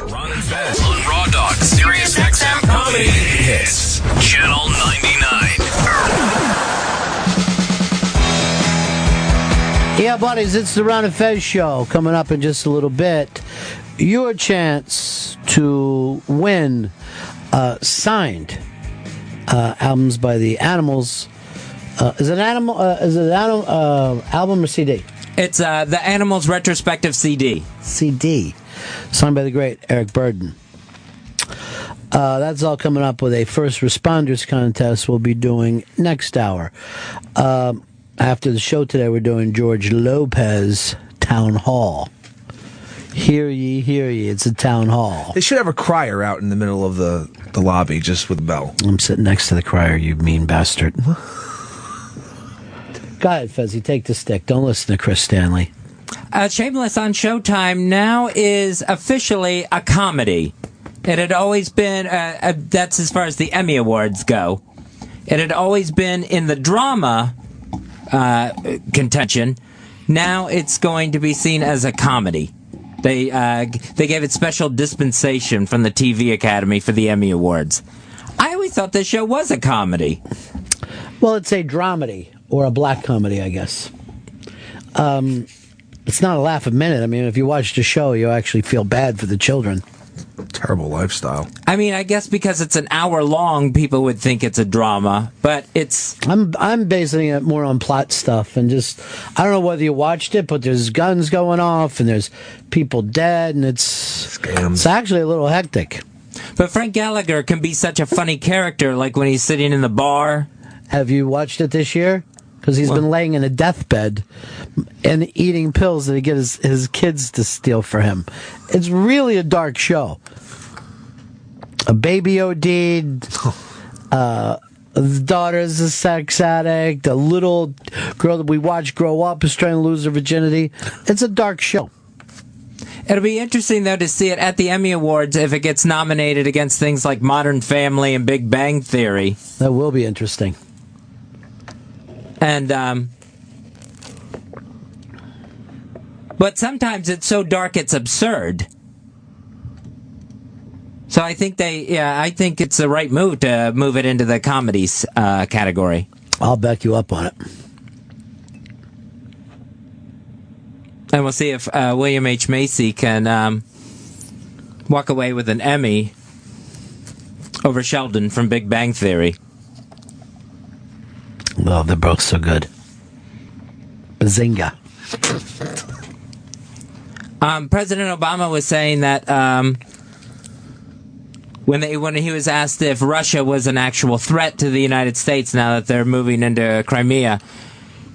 Ron and Fez on Raw Dog, Sirius XM Comedy Hits, Channel 99. Yeah, buddies, it's the Ron and Fez show coming up in just a little bit. Your chance to win signed albums by the Animals. Is it an album or CD? It's the Animals retrospective CD. CD, signed by the great Eric Burden. That's all coming up with a first responders contest we'll be doing next hour. After the show today, we're doing George Lopez Town Hall. Hear ye, hear ye. It's a town hall. They should have a crier out in the middle of the lobby, just with a bell. I'm sitting next to the crier, you mean bastard. Go ahead, Fezzy. Take the stick. Don't listen to Chris Stanley. Shameless on Showtime now is officially a comedy. It had always been, that's as far as the Emmy Awards go. It had always been in the drama contention. Now it's going to be seen as a comedy. They gave it special dispensation from the TV Academy for the Emmy Awards. I always thought this show was a comedy. Well, it's a dramedy, or a black comedy, I guess. It's not a laugh a minute. I mean, if you watch the show, you actually feel bad for the children. Terrible lifestyle. I mean, I guess because it's an hour long, people would think it's a drama, but it's... I'm basing it more on plot stuff, and just, I don't know whether you watched it, but there's guns going off, and there's people dead, and it's actually a little hectic. But Frank Gallagher can be such a funny character, like when he's sitting in the bar. Have you watched it this year? Because he's been laying in a deathbed and eating pills that he get his kids to steal for him. It's really a dark show. A baby OD'd, the daughter's a sex addict, a little girl that we watch grow up is trying to lose her virginity. It's a dark show. It'll be interesting, though, to see it at the Emmy Awards if it gets nominated against things like Modern Family and Big Bang Theory. That will be interesting. And, but sometimes it's so dark it's absurd. So I think I think it's the right move to move it into the comedies category. I'll back you up on it. And we'll see if William H. Macy can walk away with an Emmy over Sheldon from Big Bang Theory. Well, they're both so good. Bazinga. President Obama was saying that when he was asked if Russia was an actual threat to the United States now that they're moving into Crimea,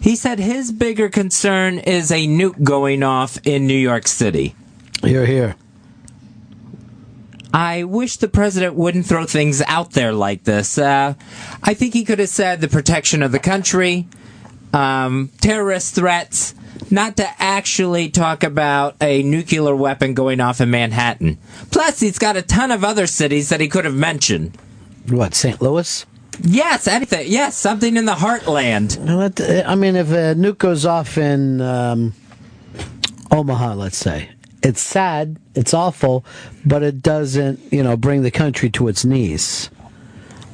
he said his bigger concern is a nuke going off in New York City. Hear, hear. I wish the president wouldn't throw things out there like this. I think he could have said the protection of the country, terrorist threats, not to actually talk about a nuclear weapon going off in Manhattan. Plus, he's got a ton of other cities that he could have mentioned. What, St. Louis? Yes, anything. Yes, something in the heartland. I mean, if a nuke goes off in Omaha, let's say, it's sad, it's awful, but it doesn't, bring the country to its knees.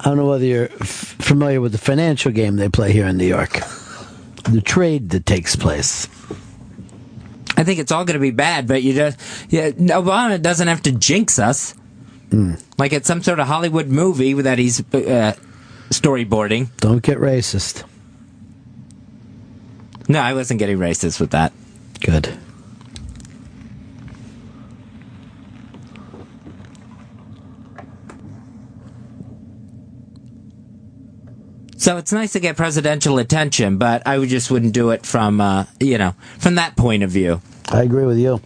I don't know whether you're familiar with the financial game they play here in New York. The trade that takes place. I think it's all going to be bad, but Obama doesn't have to jinx us. Like it's some sort of Hollywood movie that he's storyboarding. Don't get racist. No, I wasn't getting racist with that. Good. So it's nice to get presidential attention, but I just wouldn't do it from that point of view. I agree with you.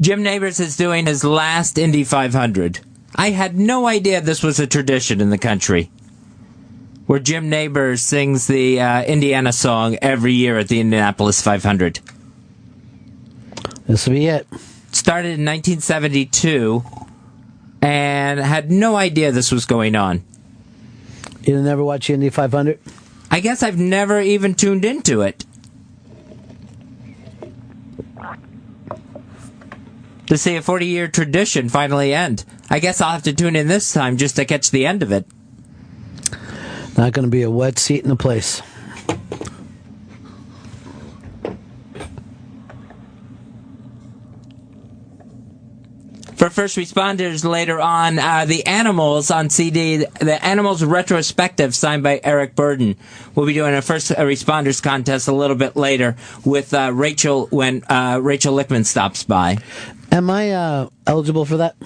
Jim Nabors is doing his last Indy 500. I had no idea this was a tradition in the country, where Jim Nabors sings the Indiana song every year at the Indianapolis 500. This will be it. Started in 1972, and had no idea this was going on. You never watch Indy 500? I guess I've never even tuned into it to see a 40-year tradition finally end. I guess I'll have to tune in this time just to catch the end of it. Not going to be a wet seat in the place. For first responders later on, the Animals on CD, the Animals retrospective signed by Eric Burden. We'll be doing a first responders contest a little bit later with Rachel when Rachel Lichtman stops by. Am I eligible for that?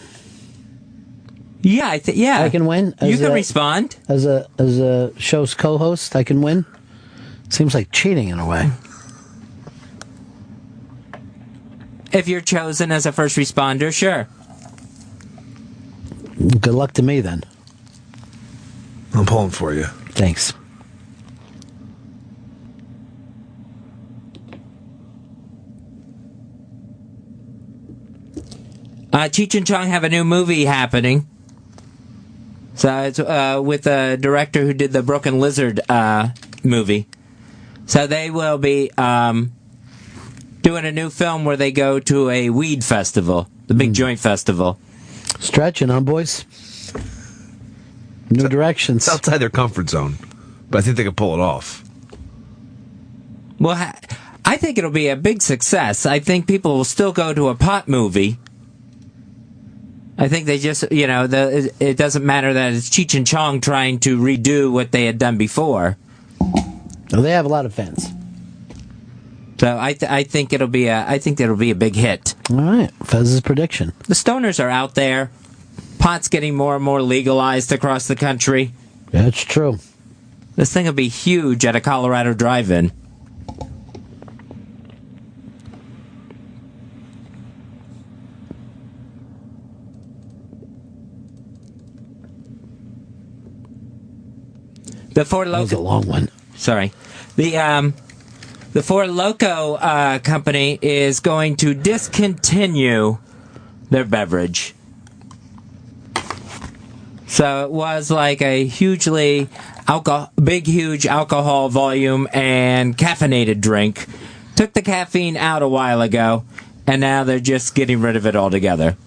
Yeah, yeah. I can win. You can respond as a show's co-host. I can win. Seems like cheating in a way. If you're chosen as a first responder, sure. Good luck to me then. I'm pulling for you. Thanks. Cheech and Chong have a new movie happening. So it's with the director who did the Broken Lizard movie. So they will be doing a new film where they go to a weed festival, the Big Joint Festival. Stretching, huh, boys? New directions. It's outside their comfort zone, but I think they can pull it off. Well, I think it'll be a big success. I think people will still go to a pot movie. I think they just, it doesn't matter that it's Cheech and Chong trying to redo what they had done before. Well, they have a lot of fans. So I think it'll be a big hit. All right, Fez's prediction. The stoners are out there. Pot's getting more and more legalized across the country. That's true. This thing will be huge at a Colorado drive-in. The Four Loko. That was a long one. Sorry. The Four Loko company is going to discontinue their beverage. So it was like a huge alcohol volume and caffeinated drink. Took the caffeine out a while ago, and now they're just getting rid of it altogether.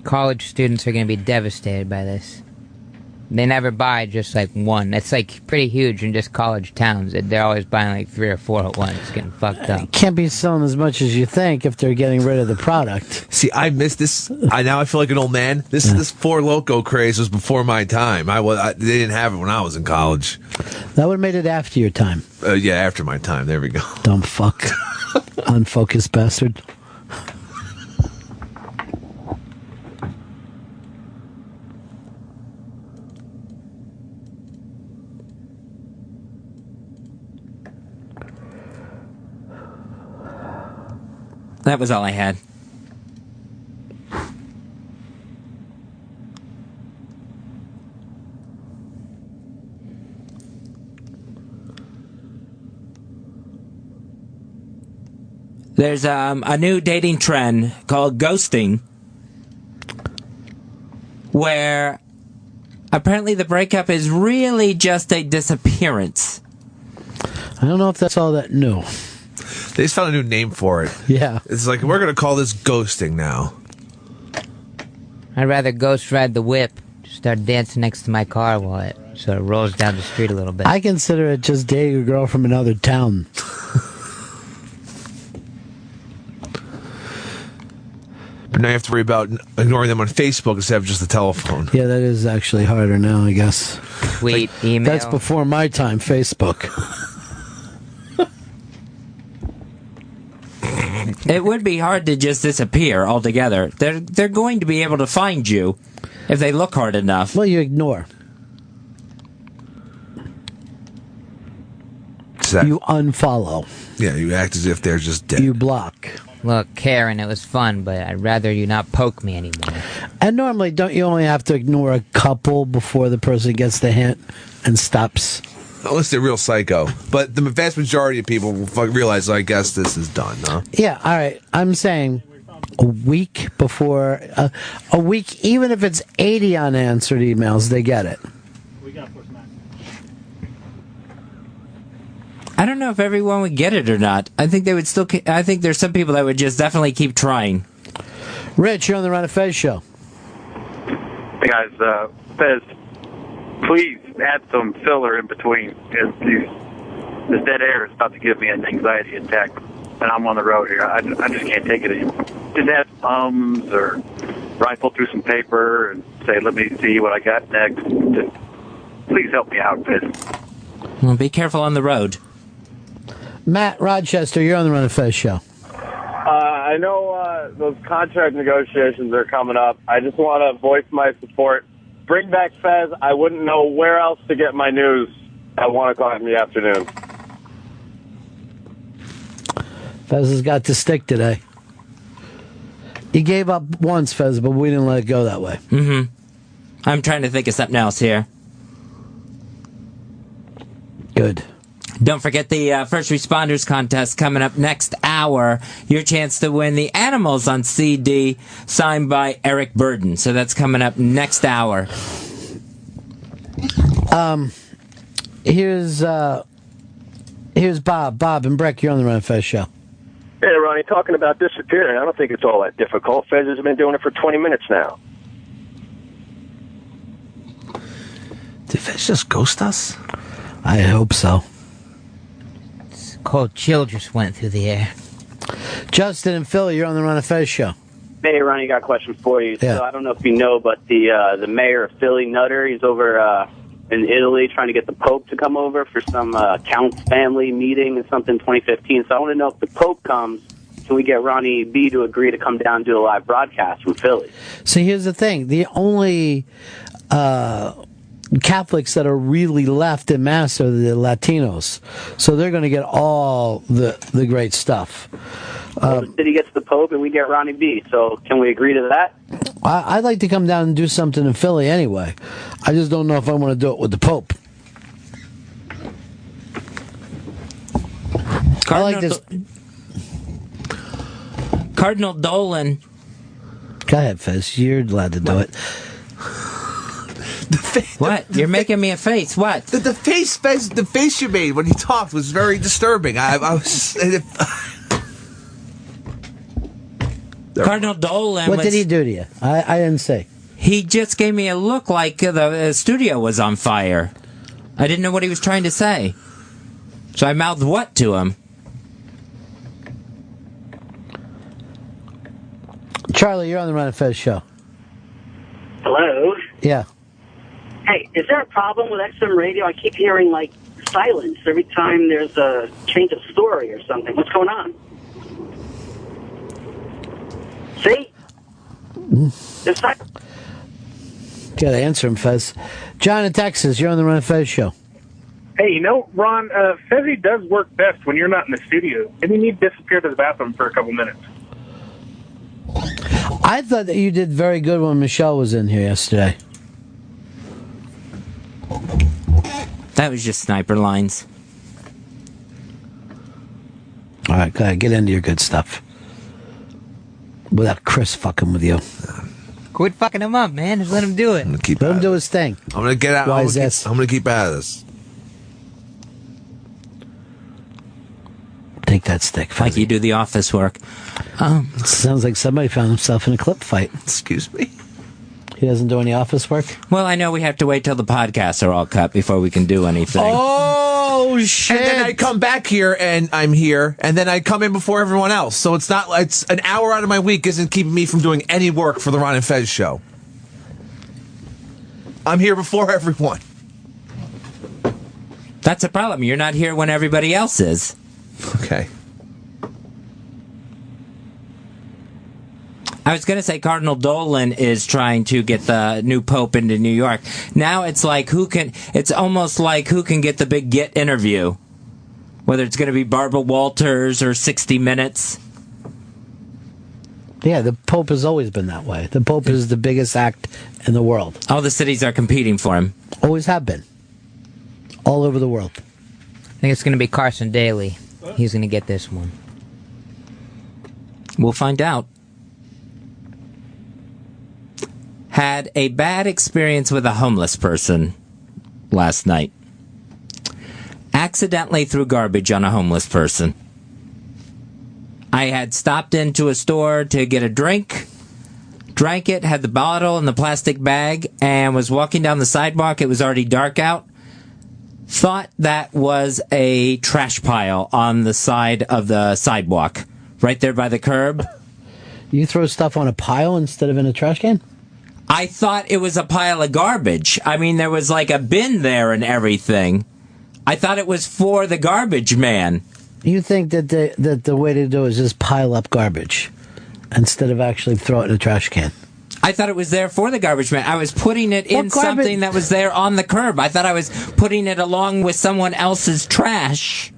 College students are going to be devastated by this. They never buy just like one. It's like pretty huge in just college towns. They're always buying like 3 or 4 at once. It's getting fucked up. Can't be selling as much as you think if they're getting rid of the product. See, I missed this. Now I feel like an old man. This Four Loko craze was before my time. They didn't have it when I was in college. That would have made it after your time. Yeah, after my time. There we go. Dumb fuck. Unfocused bastard. That was all I had. There's a new dating trend called ghosting, where apparently the breakup is really just a disappearance. I don't know if that's all that new. They just found a new name for it. Yeah. It's like, we're going to call this ghosting now. I'd rather ghost ride the whip. Just start dancing next to my car while it sort of rolls down the street a little bit. I consider it just dating a girl from another town. But now you have to worry about ignoring them on Facebook instead of just the telephone. Yeah, that is actually harder now, I guess. Tweet, email. That's before my time, Facebook. It would be hard to just disappear altogether. They're going to be able to find you if they look hard enough. Well, you ignore. You unfollow. Yeah, you act as if they're just dead. You block. Look, Karen, it was fun, but I'd rather you not poke me anymore. And normally, don't you only have to ignore a couple before the person gets the hint and stops? Unless they're real psycho. But the vast majority of people will realize, I guess this is done, huh? Yeah, all right. I'm saying a week before, a week, even if it's 80 unanswered emails, they get it. We got Force Max. I don't know if everyone would get it or not. I think they would still. I think there's some people that would just definitely keep trying. Rich, you're on the Ron and Fez show. Hey guys, Fez, please add some filler in between. This dead air is about to give me an anxiety attack, and I'm on the road here. I just can't take it anymore. Just add ums or rifle through some paper and say, let me see what I got next. Just, please help me out, Fez. Well, be careful on the road. Matt Rochester, you're on the Ron and Fez show. I know those contract negotiations are coming up. I just want to voice my support. Bring back Fez. I wouldn't know where else to get my news at 1 o'clock in the afternoon. Fez has got to stick today. He gave up once, Fez, but we didn't let it go that way. Mm-hmm. I'm trying to think of something else here. Good. Don't forget the First Responders Contest coming up next hour. Your chance to win the Animals on CD signed by Eric Burden. So that's coming up next hour. Here's Bob. Bob and Breck, you're on the Ron and Fez show. Hey, Ronnie, talking about disappearing, I don't think it's all that difficult. Fez has been doing it for 20 minutes now. Did Fez just ghost us? I hope so. Cold chill just went through the air. Justin and Philly, you're on the Ron and Fez show. Hey, Ronnie, got a question for you. Yeah. So I don't know if you know, but the mayor of Philly, Nutter, he's over in Italy trying to get the Pope to come over for some Count's family meeting or something 2015. So I want to know if the Pope comes, can we get Ronnie B to agree to come down and do a live broadcast from Philly? See, here's the thing. The only Catholics that are really left in Mass are the Latinos. So they're going to get all the great stuff. The city gets the Pope and we get Ronnie B. So can we agree to that? I'd like to come down and do something in Philly anyway. I just don't know if I want to do it with the Pope. I like this. Cardinal Dolan. Go ahead, Fez. You're allowed to do it. What? You're making me a face. What? The face you made when he talked was very disturbing. I was. Cardinal Dolan. What did he do to you? I didn't say. He just gave me a look like the studio was on fire. I didn't know what he was trying to say. So I mouthed what to him? Charlie, you're on the Ron and Fez show. Hello? Yeah. Hey, is there a problem with XM radio? I keep hearing, like, silence every time there's a change of story or something. What's going on? See? There's silence. Got to answer him, Fez. John in Texas, you're on the Ron and Fez show. Hey, you know, Ron, Fezzy does work best when you're not in the studio. Maybe you need to disappear to the bathroom for a couple minutes. I thought that you did very good when Michelle was in here yesterday. That was just sniper lines. All right, go ahead, get into your good stuff. Without Chris fucking with you. Quit fucking him up, man. Just let him do it. Let him do his thing. I'm gonna get out. Why I'm is this? gonna keep out of this. Take that stick, Fezzy. Like you do the office work. Sounds like somebody found himself in a clip fight. Excuse me? He doesn't do any office work? Well, I know we have to wait till the podcasts are all cut before we can do anything. Oh shit! And then I come back here and I'm here, and then I come in before everyone else. So it's not like it's an hour out of my week isn't keeping me from doing any work for the Ron and Fez show. I'm here before everyone. That's a problem. You're not here when everybody else is. Okay. I was going to say Cardinal Dolan is trying to get the new pope into New York. Now it's like it's almost like who can get the big Get interview. Whether it's going to be Barbara Walters or 60 Minutes. Yeah, the Pope has always been that way. The Pope is the biggest act in the world. All the cities are competing for him. Always have been. All over the world. I think it's going to be Carson Daly. He's going to get this one. We'll find out. Had a bad experience with a homeless person. last night. Accidentally threw garbage on a homeless person. I had stopped into a store to get a drink, drank it, had the bottle in the plastic bag, and was walking down the sidewalk. It was already dark out. Thought that was a trash pile on the side of the sidewalk, right there by the curb. You throw stuff on a pile instead of in a trash can? I thought it was a pile of garbage. I mean, there was like a bin there and everything. I thought it was for the garbage man. You think that the way to do it is just pile up garbage instead of actually throw it in a trash can? I thought it was there for the garbage man. I was putting it in something that was there on the curb. I thought I was putting it along with someone else's trash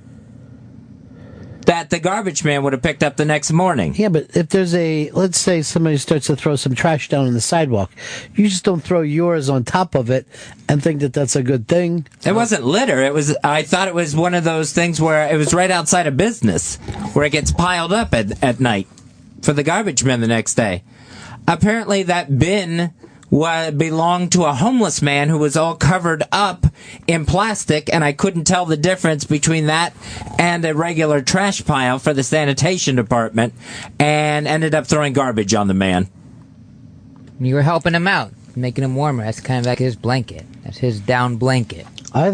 that the garbage man would have picked up the next morning. Yeah, but if there's let's say somebody starts to throw some trash down on the sidewalk, you just don't throw yours on top of it and think that that's a good thing. It wasn't litter. I thought it was one of those things where it was right outside a business where it gets piled up at night for the garbage men the next day. Apparently that bin belonged to a homeless man who was all covered up in plastic, and I couldn't tell the difference between that and a regular trash pile for the sanitation department, and ended up throwing garbage on the man. You were helping him out, making him warmer. That's kind of like his blanket. That's his down blanket. I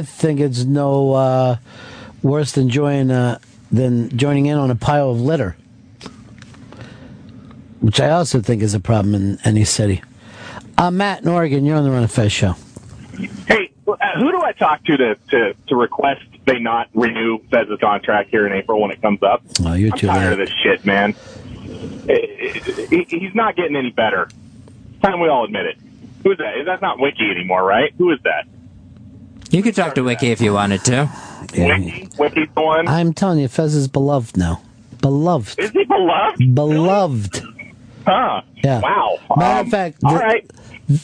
think it's no worse than joining in on a pile of litter, which I also think is a problem in any city. Matt in Oregon, you're on the Ron and Fez show. Hey, who do I talk to request they not renew Fez's contract here in April when it comes up? Oh, you're too I'm tired late. of this shit, man. He's not getting any better. It's time we all admit it. Who is that? That's not Wiki anymore, right? Who is that? You could talk to Wiki if you wanted to. Yeah. Wiki's the one? I'm telling you, Fez is beloved now. Beloved. Is he beloved? Beloved. Huh. Yeah. Wow. Matter of fact, all right.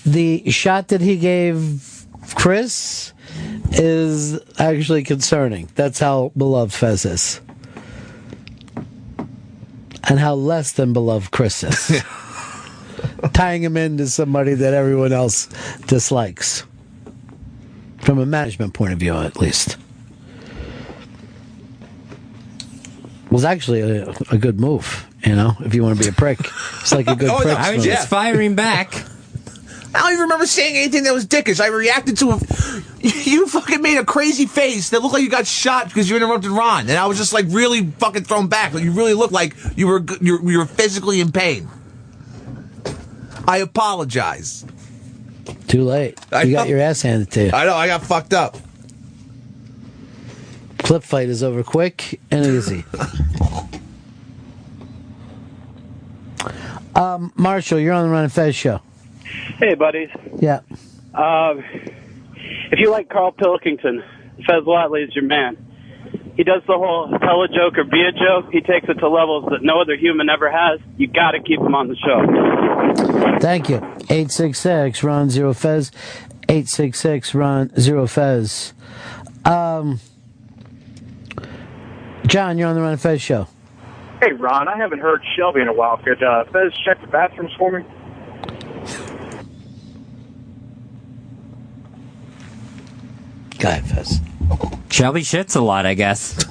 The shot that he gave Chris is actually concerning. That's how beloved Fez is. And how less than beloved Chris is. Tying him into somebody that everyone else dislikes. From a management point of view, at least. Was actually a good move, if you want to be a prick. It's like a good prick. No, I was just firing back. I don't even remember saying anything that was dickish. I reacted to you fucking made a crazy face that looked like you got shot because you interrupted Ron, and I was just like really fucking thrown back. Like you really looked like you were physically in pain. I apologize. Too late. You got your ass handed to you. I know. I got fucked up. Clip fight is over quick and easy. Marshall, you're on the Ron and Fez show. Hey, buddies. Yeah. If you like Carl Pilkington, Fez Whatley is your man. He does the whole tell a joke or be a joke. He takes it to levels that no other human ever has. You got to keep him on the show. Thank you. 866 Ron Zero Fez. 866 Ron Zero Fez. John, you're on the Ron and Fez show. Hey, Ron, I haven't heard Shelby in a while. Could Fez check the bathrooms for me? Go ahead, Fez. Shelby shits a lot, I guess.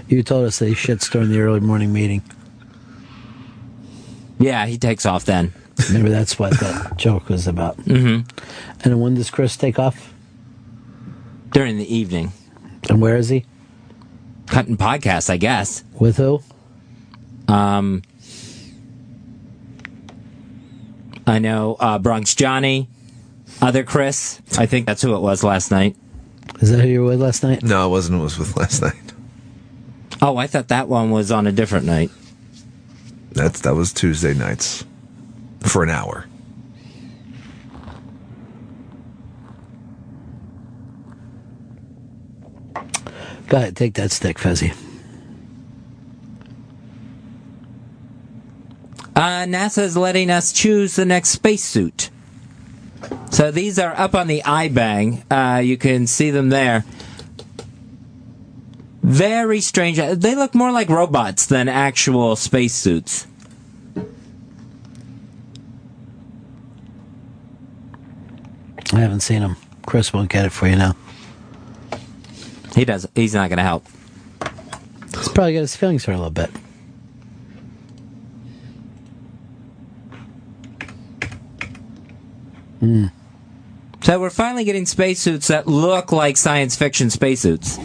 You told us that he shits during the early morning meeting. Yeah, he takes off then. Maybe that's what that joke was about. Mm-hmm. And when does Chris take off? During the evening. And where is he? Cutting podcasts, I guess. With who? I know Bronx Johnny, other Chris. I think that's who it was last night. Is that who you were with last night? No, it wasn't. It was with last night. Oh, I thought that one was on a different night. That was Tuesday nights for an hour. Go ahead, take that stick, Fezzy. NASA is letting us choose the next spacesuit. So these are up on the iBang. You can see them there. Very strange. They look more like robots than actual spacesuits. I haven't seen them. Chris won't get it for you now. He does. He's not going to help. He's probably got his feelings hurt a little bit. So we're finally getting spacesuits that look like science fiction spacesuits.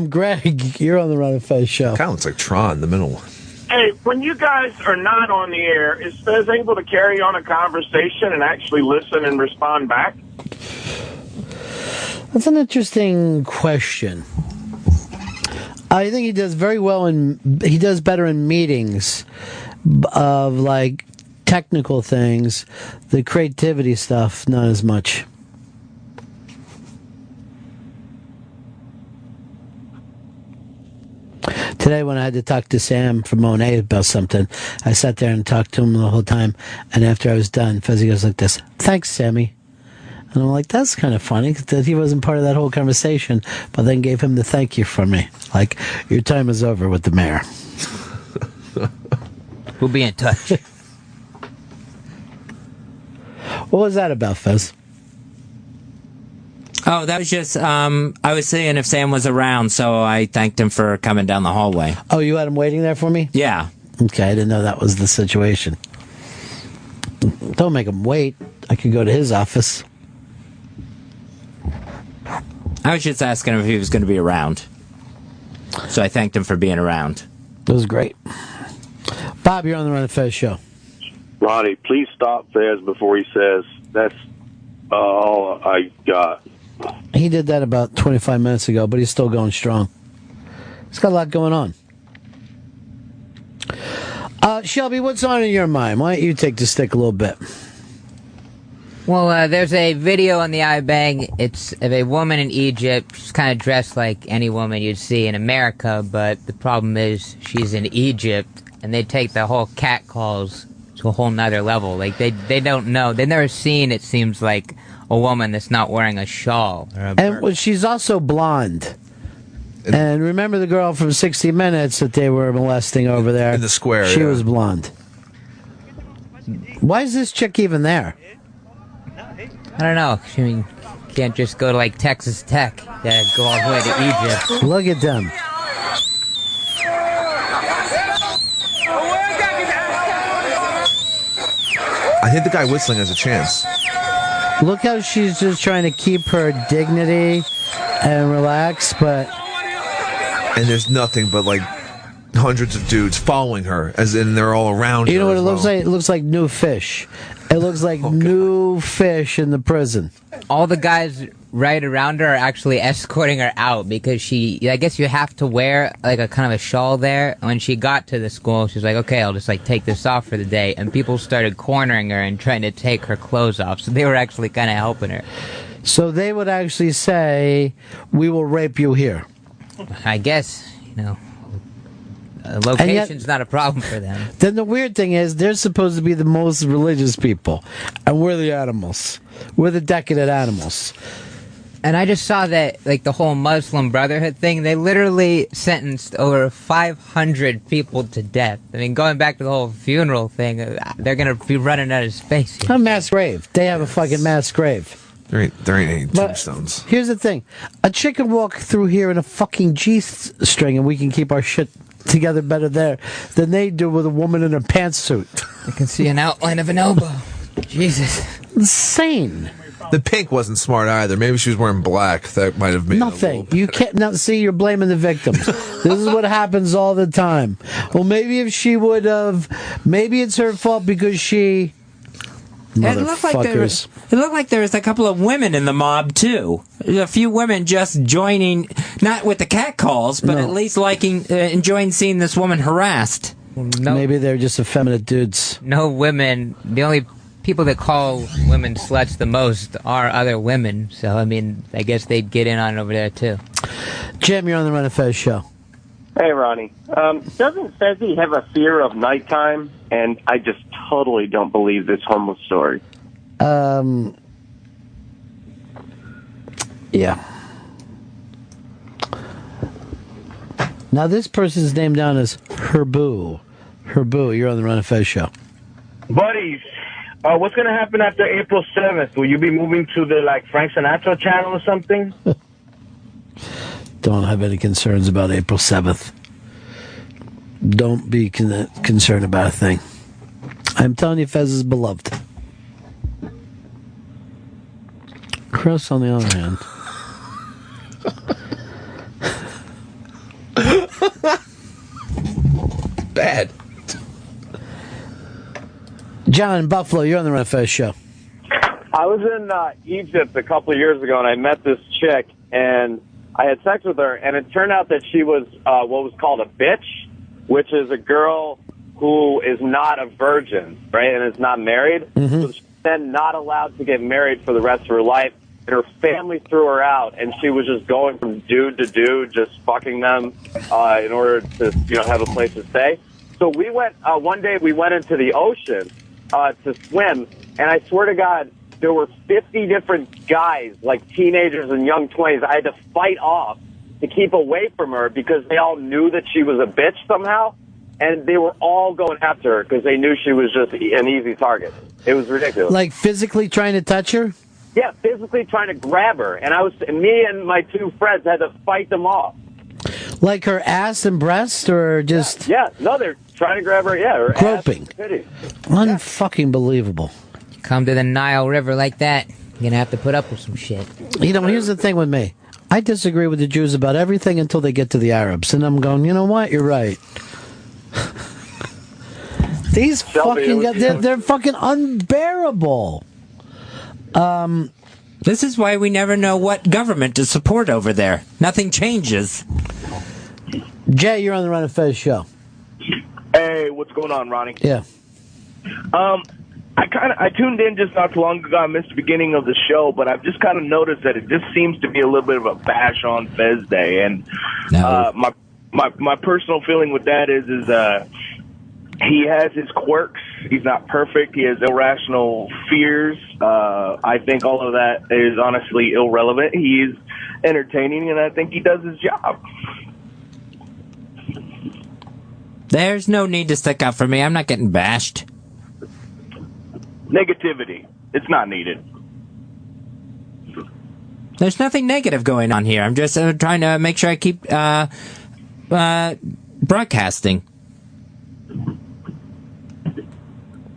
Greg, you're on the Ron and Fez show. Kind of looks like Tron, the middle one. Hey, when you guys are not on the air, is Fez able to carry on a conversation and actually listen and respond back? That's an interesting question. I think he does very well he does better in meetings of like technical things. The creativity stuff, not as much. Today when I had to talk to Sam from Monet about something, I sat there and talked to him the whole time, and after I was done, Fezzi goes like this, "Thanks, Sammy." And I'm like, that's kind of funny, that he wasn't part of that whole conversation, but then gave him the thank you from me. Like, your time is over with the mayor. We'll be in touch. What was that about, Fez? Oh, that was just, I was seeing if Sam was around, so I thanked him for coming down the hallway. Oh, you had him waiting there for me? Yeah. Okay, I didn't know that was the situation. Don't make him wait. I could go to his office. I was just asking him if he was going to be around. So I thanked him for being around. It was great. Bob, you're on the Ron and Fez show. Ronnie, please stop Fez before he says, that's all I got. He did that about 25 minutes ago, but he's still going strong. He's got a lot going on. Shelby, what's on in your mind? Why don't you take the stick a little bit? Well, there's a video on the iBang. It's of a woman in Egypt. She's kind of dressed like any woman you'd see in America, but the problem is she's in Egypt, and they take the whole cat calls to a whole nother level. Like, they don't know. They've never seen, it seems like, a woman that's not wearing a shawl. Or a And well, she's also blonde. And remember the girl from 60 Minutes that they were molesting over there? In the square, She yeah. was blonde. Why is this chick even there? I don't know. I mean, can't just go to, like, Texas Tech. Yeah, go all the way to Egypt. Look at them. I think the guy whistling has a chance. Look how she's just trying to keep her dignity and relax, but... And there's nothing but like hundreds of dudes following her, as in they're all around her. You know what as it looks well. like? It looks like new fish. It looks like new fish in the prison. All the guys right around her are actually escorting her out because I guess you have to wear like a kind of a shawl there. When she got to the school, she's like, okay, I'll just like take this off for the day. And people started cornering her and trying to take her clothes off. So they were actually kind of helping her. So they would actually say, we will rape you here. I guess, location's not a problem for them. Then the weird thing is, they're supposed to be the most religious people. And we're the animals. We're the decadent animals. And I just saw that, like, the whole Muslim Brotherhood thing, they literally sentenced over 500 people to death. I mean, going back to the whole funeral thing, they're going to be running out of space here. A mass grave. They have a fucking mass grave. There ain't any But tombstones. here's the thing. A chick can walk through here in a fucking G-string and we can keep our shit together better there than they do with a woman in a pantsuit. I can see an outline of an elbow. Jesus. Insane. The pink wasn't smart either. Maybe she was wearing black. That might have made Nothing. You can't now see. You're blaming the victims. This is what happens all the time. Well, maybe if she would have, maybe it's her fault because she. It looked like there was a couple of women in the mob too. A few women just joining, not with the cat calls, but at least enjoying seeing this woman harassed. Maybe they're just effeminate dudes. No women. The only people that call women sluts the most are other women. So, I mean, I guess they'd get in on it over there, too. Jim, you're on the Run of Fez show. Hey, Ronnie. Doesn't Fezzi have a fear of nighttime? And I just totally don't believe this homeless story. Yeah. Now, this person's name down as Herbu. Herbu, you're on the Run of Fez show. Buddies, What's going to happen after April 7th? Will you be moving to the Frank Sinatra channel or something? Don't have any concerns about April 7th. Don't be concerned about a thing. I'm telling you, Fez is beloved. Chris, on the other hand. Bad. John in Buffalo, you're on the Ron Fez show. I was in Egypt a couple of years ago, and I met this chick, and I had sex with her, and it turned out that she was what was called a bitch, which is a girl who is not a virgin, right, and is not married. So she's then not allowed to get married for the rest of her life, and her family threw her out, and she was just going from dude to dude, just fucking them in order to, have a place to stay. So we went, one day we went into the ocean to swim, and I swear to God, there were 50 different guys, like teenagers and young 20s, I had to fight off to keep away from her because they all knew that she was a bitch somehow, and they were all going after her because they knew she was just an easy target. It was ridiculous. Like physically trying to touch her? Yeah, physically trying to grab her, and me and my two friends had to fight them off. Like her ass and breast, or just... Yeah, no, they're trying to grab her, her groping. ass and titties. Unfucking believable. Come to the Nile River like that, you're going to have to put up with some shit. Here's the thing with me. I disagree with the Jews about everything until they get to the Arabs. And I'm going, you know what? You're right. These fucking guys, they're fucking unbearable. This is why we never know what government to support over there. Nothing changes. Jay, you're on the Ron and Fez show. Hey, what's going on, Ronnie? Yeah. I tuned in just not too long ago. I missed the beginning of the show, but I've just kind of noticed that it just seems to be a little bit of a bash on Fez Day, and my personal feeling with that is he has his quirks. He's not perfect. He has irrational fears. I think all of that is honestly irrelevant. He is entertaining, and I think he does his job. There's no need to stick up for me. I'm not getting bashed. Negativity. It's not needed. There's nothing negative going on here. I'm just trying to make sure I keep broadcasting.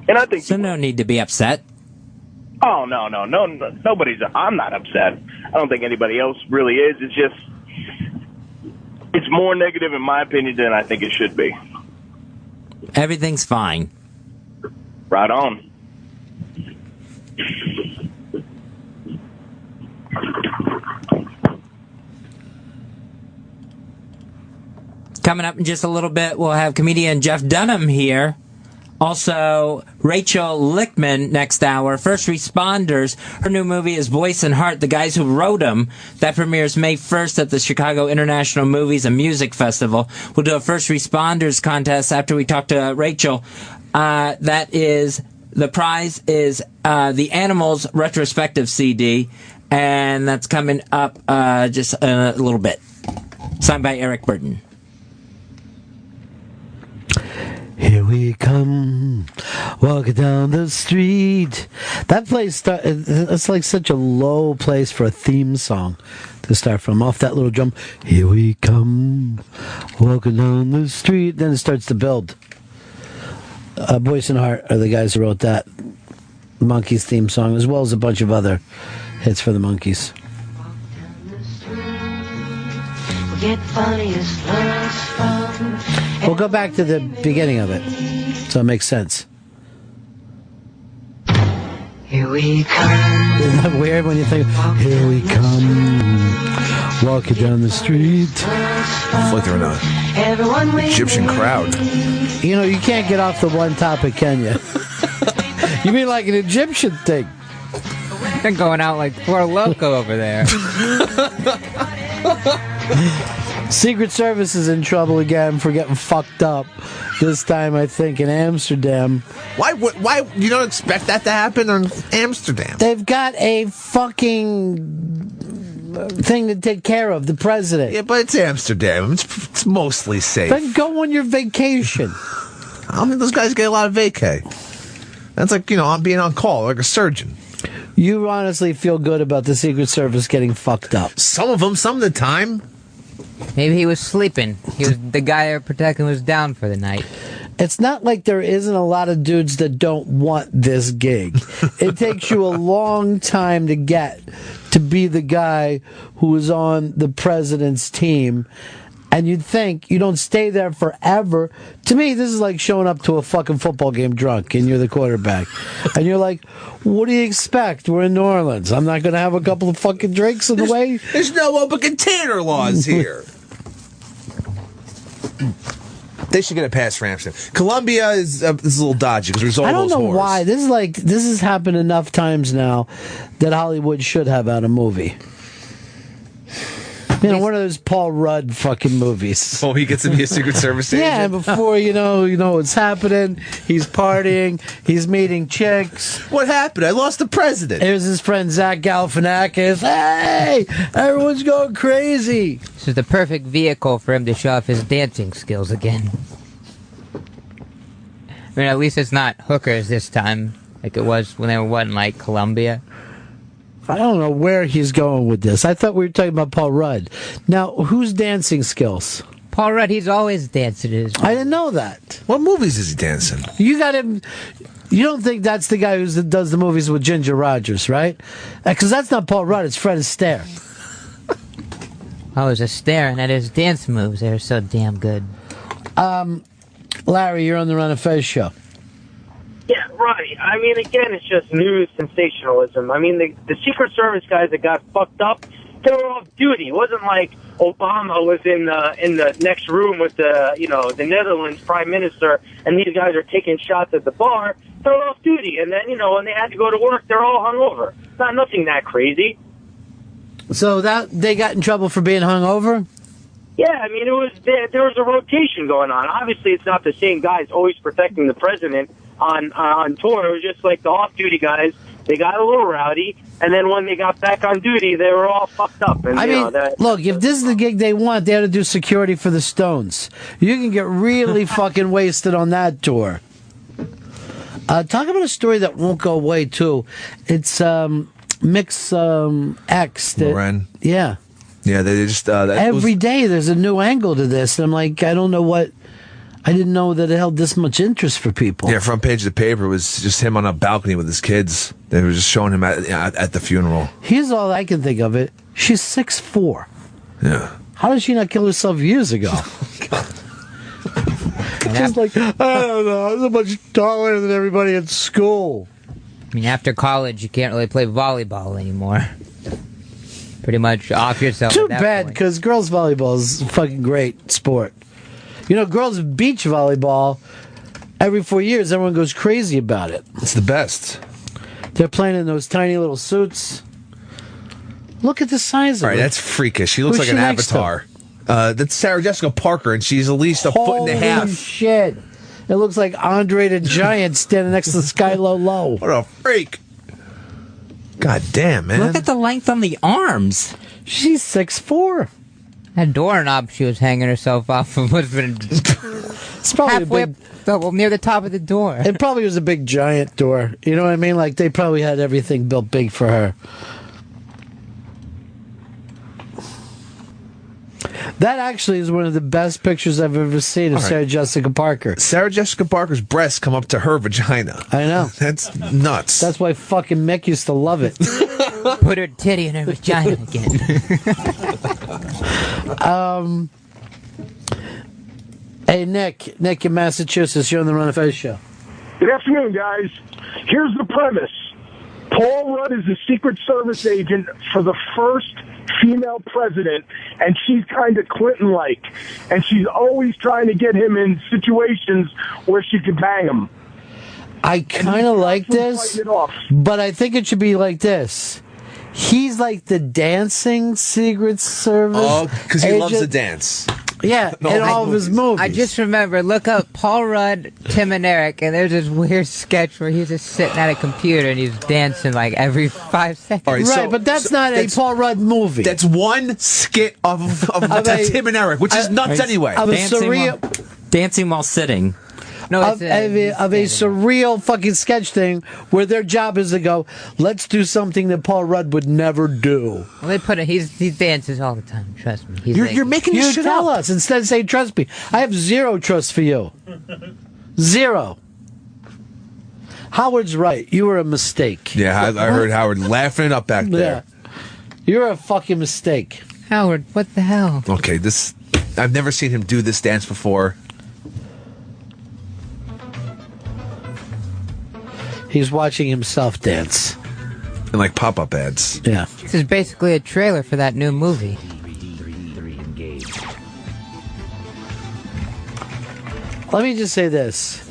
And I think so. No need to be upset. Oh no, nobody's. I'm not upset. I don't think anybody else really is. It's just it's more negative in my opinion than I think it should be. Everything's fine. Right on. Coming up in just a little bit, we'll have comedian Jeff Dunham here. Also, Rachel Lichtman next hour. First Responders. Her new movie is Voice and Heart, The Guys Who Wrote 'Em. That premieres May 1st at the Chicago International Movies and Music Festival. We'll do a First Responders contest after we talk to Rachel. The prize is the Animals retrospective CD, and that's coming up just a little bit. Signed by Eric Burton. Here we come, walking down the street. That place, it's like such a low place for a theme song to start from. Off that little drum, here we come, walking down the street. Then it starts to build. Voice and Heart are the guys who wrote that Monkees theme song, as well as a bunch of other hits for the Monkees. We'll go back to the beginning of it, so it makes sense. Here we come. Isn't that weird when you think, here we come, walking down the street? It's like they're in an Egyptian crowd. You know, you can't get off the one topic, can you? You mean like an Egyptian thing? They're going out like Four Loko over there. Secret Service is in trouble again for getting fucked up. This time, I think, in Amsterdam. Why you don't expect that to happen in Amsterdam? They've got a fucking thing to take care of, the president. Yeah, but it's Amsterdam. It's mostly safe. Then go on your vacation. I mean, those guys get a lot of vacay. That's like, I'm being on call, like a surgeon. You honestly feel good about the Secret Service getting fucked up? Some of them, some of the time. Maybe he was sleeping. The guy they're protecting was down for the night. It's not like there isn't a lot of dudes that don't want this gig. It takes you a long time to get to be the guy who is on the president's team. And you'd think you don't stay there forever. To me, this is like showing up to a fucking football game drunk and you're the quarterback. And you're like, what do you expect? We're in New Orleans. I'm not going to have a couple of fucking drinks on the way. There's no open container laws here. They should get a pass for Amsterdam. Colombia is a little dodgy because there's all I don't those know whores. why. This has happened enough times now that Hollywood should have out a movie. One of those Paul Rudd fucking movies. Oh, he gets to be a Secret Service agent? Yeah, and before you know what's happening, he's partying, he's meeting chicks. What happened? I lost the president. Here's his friend Zach Galifianakis. Hey, everyone's going crazy. This is the perfect vehicle for him to show off his dancing skills again. I mean, at least it's not hookers this time, like it was when they were in, like, Colombia. I don't know where he's going with this. I thought we were talking about Paul Rudd. Now, who's dancing skills? Paul Rudd, he's always dancing. I didn't know that. What movies is he dancing? You got him. You don't think that's the guy who does the movies with Ginger Rogers, right? Because that's not Paul Rudd. It's Fred Astaire. I was just staring at his dance moves. They were so damn good. Larry, you're on the Ron and Fez show. Yeah, right. I mean, again, it's just news sensationalism. I mean, the Secret Service guys that got fucked up, they were off duty. It wasn't like Obama was in the next room with the Netherlands Prime Minister, and these guys are taking shots at the bar. They're off duty, and then when they had to go to work, they're all hungover. Nothing that crazy. So that they got in trouble for being hungover? Yeah, I mean, there was a rotation going on. Obviously, it's not the same guys always protecting the president on tour. It was just like the off-duty guys. They got a little rowdy, and then when they got back on duty, they were all fucked up. And, look, if this is the gig they want, they ought to do security for the Stones. You can get really fucking wasted on that tour. Talk about a story that won't go away, too. It's Mix X. Loren. Yeah. Yeah, they just... Every day there's a new angle to this. And I'm like, I don't know what... I didn't know that it held this much interest for people. Yeah, front page of the paper was just him on a balcony with his kids. They were just showing him at the funeral. Here's all I can think of it. She's 6'4". Yeah. How did she not kill herself years ago? Just like, I don't know, I'm so much taller than everybody at school. I mean, after college, you can't really play volleyball anymore. Pretty much off yourself. Too at that bad, point. because girls volleyball is a fucking great sport. Girls beach volleyball, every 4 years, everyone goes crazy about it. It's the best. They're playing in those tiny little suits. Look at the size of All right, her. that's freakish. She looks Who's like an she next to? avatar. That's Sarah Jessica Parker, and she's at least a foot and a half. Holy shit. It looks like Andre the Giant standing next to Skylo Low. What a freak. God damn, man. Look at the length on the arms. She's 6'4". That doorknob she was hanging herself off of was been It's probably halfway a big, up, near the top of the door. it probably was a big giant door. You know what I mean? Like they probably had everything built big for her. That actually is one of the best pictures I've ever seen of All right. Sarah Jessica Parker. Sarah Jessica Parker's breasts come up to her vagina. I know. That's nuts. That's why fucking Mick used to love it. Put her titty in her vagina again. Hey, Nick in Massachusetts, you're on the Run of Fez show. Good afternoon, guys. Here's the premise. Paul Rudd is a Secret Service agent for the first female president, and she's kind of Clinton-like. And she's always trying to get him in situations where she could bang him. I kind of like this, fighting it off. but I think it should be like this. He's like the dancing Secret Service. Oh, because he loves to agent. dance. Yeah, No, in all of his movies. I just remember, look up Paul Rudd, Tim and Eric, and there's this weird sketch where he's just sitting at a computer and he's dancing like every 5 seconds. All right, Right, but that's not a Paul Rudd movie. That's one skit of a- Tim and Eric, which is nuts anyway. Of a Dancing surreal... dancing while sitting. No, of a surreal fucking sketch thing where their job is to go, let's do something that Paul Rudd would never do. Well, they put it. He dances all the time. Trust me. You're making this you shit tell up. us instead of saying trust me. I have zero trust for you. Zero. Howard's right. You were a mistake. Yeah, I heard Howard laughing it up back there. Yeah. You're a fucking mistake. Howard, what the hell? Okay, I've never seen him do this dance before. He's watching himself dance. And like pop-up ads. Yeah. This is basically a trailer for that new movie. Let me just say this.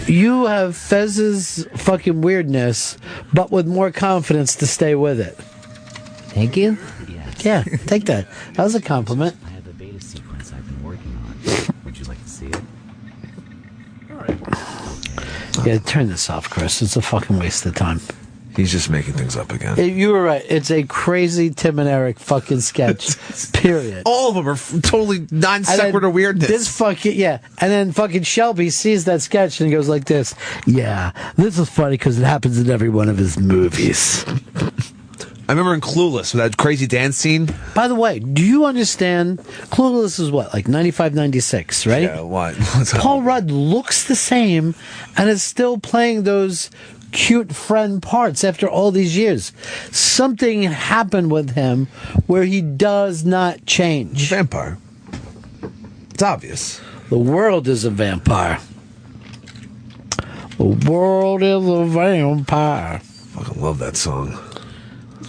You have Fez's fucking weirdness, but with more confidence to stay with it. Thank you. Yeah, take that. That was a compliment. I have a beta sequence I've been working on. Would you like to see it? Yeah, turn this off, Chris. It's a fucking waste of time. He's just making things up again. You were right. It's a crazy Tim and Eric fucking sketch. Period. All of them are totally non sequitur weirdness. This fucking, yeah. And then fucking Shelby sees that sketch and he goes like this. Yeah, this is funny because it happens in every one of his movies. I remember in Clueless, with that crazy dance scene. By the way, do you understand? Clueless is what, like 95, 96, right? Yeah, what? Paul Rudd looks the same and is still playing those cute friend parts after all these years. Something happened with him where he does not change. Vampire. It's obvious. The world is a vampire. The world is a vampire. Fucking love that song.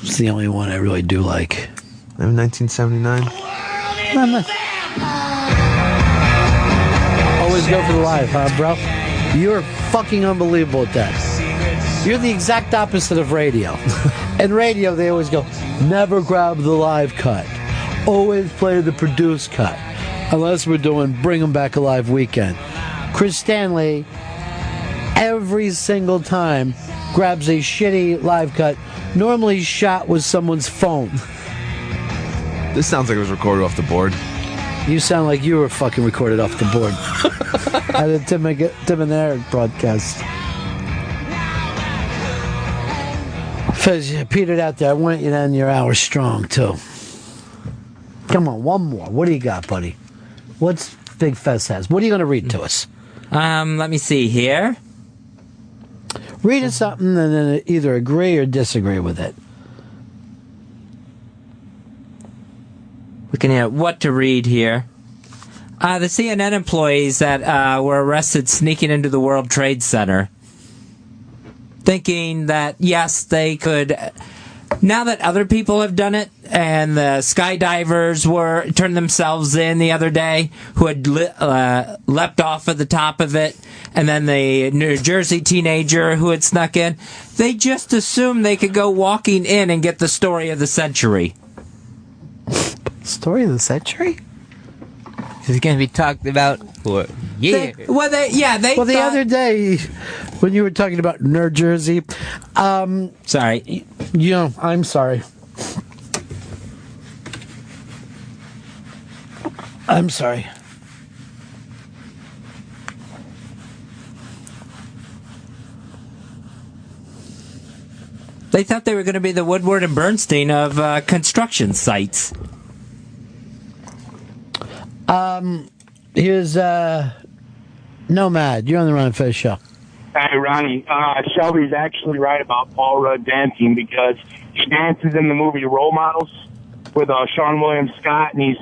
It's the only one I really do like. Maybe 1979. Always go for the live, huh, bro? You're fucking unbelievable at that. You're the exact opposite of radio. In radio, they always go, never grab the live cut. Always play the produced cut. Unless we're doing Bring 'Em Back Alive weekend. Chris Stanley, every single time, grabs a shitty live cut, normally shot with someone's phone. This sounds like it was recorded off the board. You sound like you were fucking recorded off the board. At a Tim and Eric broadcast. Fez, you petered out there. I want you to end your hour strong, too. Come on, one more. What do you got, buddy? What's Big Fez has? What are you going to read to us? Let me see here. Read us something and then either agree or disagree with it. Looking at what to read here. The CNN employees that were arrested sneaking into the World Trade Center, thinking that, yes, they could, now that other people have done it, and the skydivers turned themselves in the other day, who had leapt off at the top of it, and then the New Jersey teenager who had snuck in, they just assumed they could go walking in and get the story of the century. Story of the century? This is going to be talked about for years. They thought, the other day, when you were talking about New Jersey, sorry. I'm sorry. I'm sorry. They thought they were going to be the Woodward and Bernstein of construction sites. Here's Nomad. You're on the Ron Fez show. Hey, Ronnie. Shelby's actually right about Paul Rudd dancing because he dances in the movie Role Models with Sean William Scott, and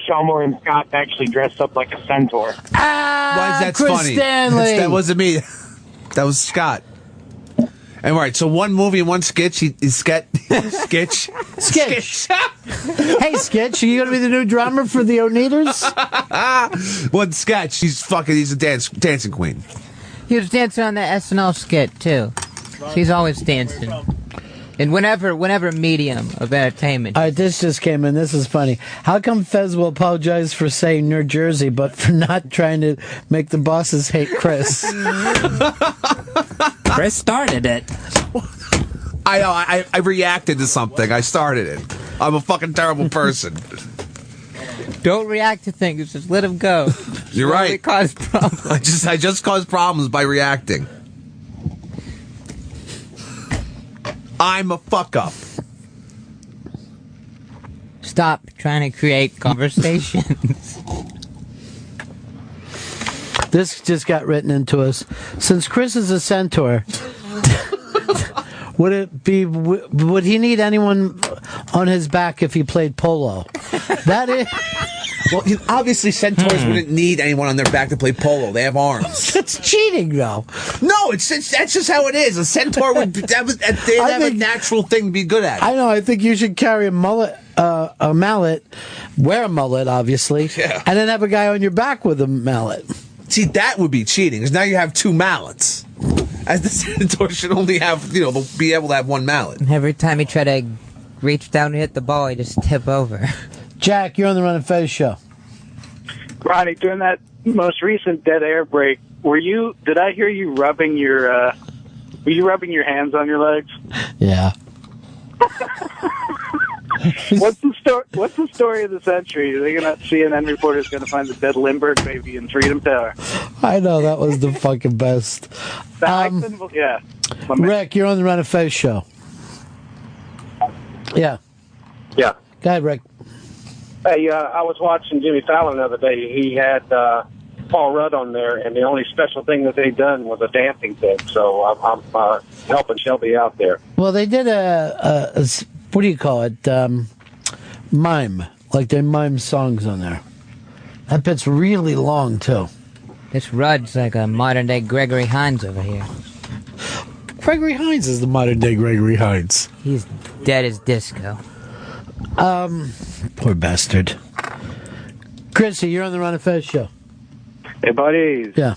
Sean William Scott actually dressed up like a centaur. Why is that Chris funny? Stanley. That wasn't me. That was Scott. And right, so one movie and one sketch. Sketch. Hey, Sketch, are you going to be the new drummer for the Oneaters? One sketch. He's a dancing queen. He was dancing on the SNL skit, too. He's always dancing. In whenever medium of entertainment. All right, this just came in. This is funny. How come Fez will apologize for saying New Jersey, but for not trying to make the bosses hate Chris? Chris started it. I know. I reacted to something. I started it. I'm a fucking terrible person. Don't react to things. Just let them go. You're Well, we right. caused problems. I just caused problems by reacting. I'm a fuck up. Stop trying to create conversations. This just got written into us. Since Chris is a centaur, would he need anyone on his back if he played polo? That is. Well, obviously centaurs wouldn't need anyone on their back to play polo. They have arms. That's cheating, though. No, that's just how it is. A centaur would they'd have a natural thing to be good at. I know. I think you should carry a mallet, wear a mullet, obviously, and then have a guy on your back with a mallet. See, that would be cheating, because now you have two mallets. As the centaur should only have, they'll be able to have one mallet. Every time you try to reach down and hit the ball, you just tip over. Jack, you're on the Ron and Fez show. Ronnie, during that most recent dead air break, did I hear you rubbing were you rubbing your hands on your legs? Yeah. What's the story of the century? Are they gonna CNN reporters gonna find the dead Lindbergh baby in Freedom Tower? I know, that was the fucking best. Yeah. Rick, you're on the Ron and Fez show. Yeah. Yeah. Go ahead, Rick. Hey, I was watching Jimmy Fallon the other day. He had Paul Rudd on there, and the only special thing that they done was a dancing thing. So I'm helping Shelby out there. Well, they did a what do you call it? Mime. Like they mime songs on there. That bit's really long, too. This Rudd's like a modern-day Gregory Hines over here. Gregory Hines is the modern-day Gregory Hines. He's dead as disco. Poor bastard. Chrissy, you're on the Ron and Fez show. Hey, buddies. Yeah.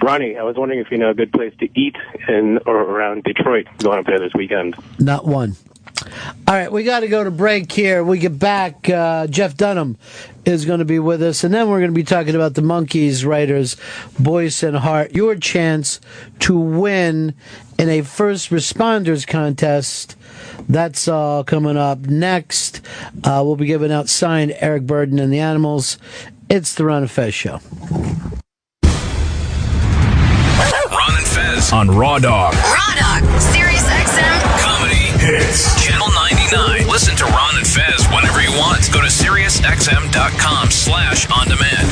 Ronnie, I was wondering if you know a good place to eat in or around Detroit going up there this weekend. Not one. All right, we got to go to break here. We get back. Jeff Dunham is going to be with us, and then we're going to be talking about the Monkees writers, Boyce and Hart. Your chance to win in a first responders contest. That's all coming up next. We'll be giving out signed Eric Burden and the Animals. It's the Ron and Fez show. Ron and Fez on Raw Dog. Raw Dog, Sirius XM. Comedy hits. Channel 99. Listen to Ron and Fez whenever you want. Go to SiriusXM.com/on-demand.